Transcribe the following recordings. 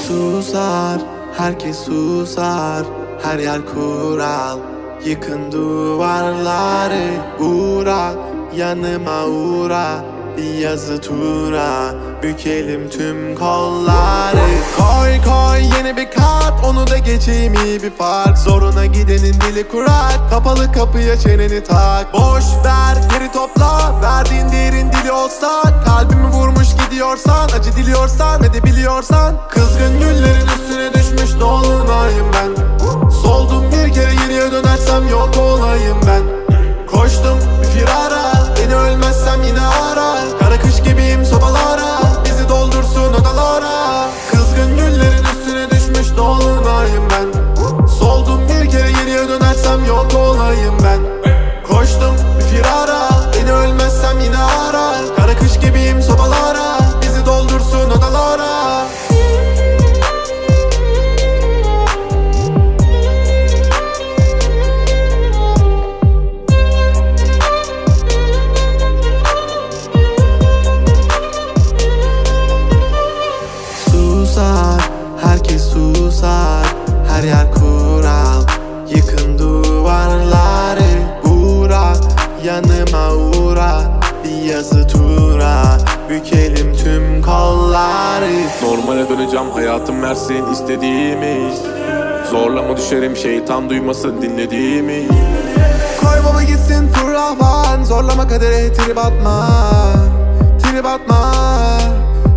Susar, herkes susar, her yer kural. Yıkın duvarları, uğra, yanıma uğra. Bir yazı tura, bükelim tüm kolları. Koy koy yeni bir kart, onu da geçeyim iyi bir fark. Zoruna gidenin dili kurak, kapalı kapıya çeneni tak. Boş ver geri topla, verdiğin değerin dili olsa. Kalbimi vurmuş gidiyorsan, acı diliyorsan ve de biliyorsan. Kızgın güllerin üstüne düşmüş dolunayım ben. Soldum bir kere geriye dönersem yok olayım ben. Koştum bir firara, beni ölmezsem yine ara. Kara kış gibiyim sobalara, bizi doldursun odalara. Kızgın güllerin üstüne düşmüş dolunayım ben. Soldum bir kere geriye dönersem yok olayım ben. Koştum bir firara, beni ölmezsem yine ara. Kara kış gibiyim sobalara, bizi doldursun odalara. Herkes susar, her yer kural. Yıkın duvarları, uğra, yanıma uğra. Bir yazı tura, bükelim tüm kolları. Normale döneceğim, hayatım versin istediğimi. Zorlama düşerim, şeytan duymasın dinlediğimi. Koy baba gitsin fırlavan, zorlama kadere trip atma. Trip atma,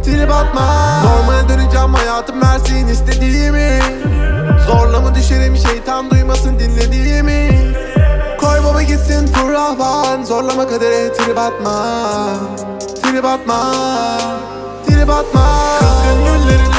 trip atma. Normale döneceğim, hayatım versin istediğimi. Zorlama düşerim, şeytan duymasın dinlediğimi. Koy baba gitsin fırlavan, zorlama kadere trip atma. Trip atma, trip atma. Kızgın güllerin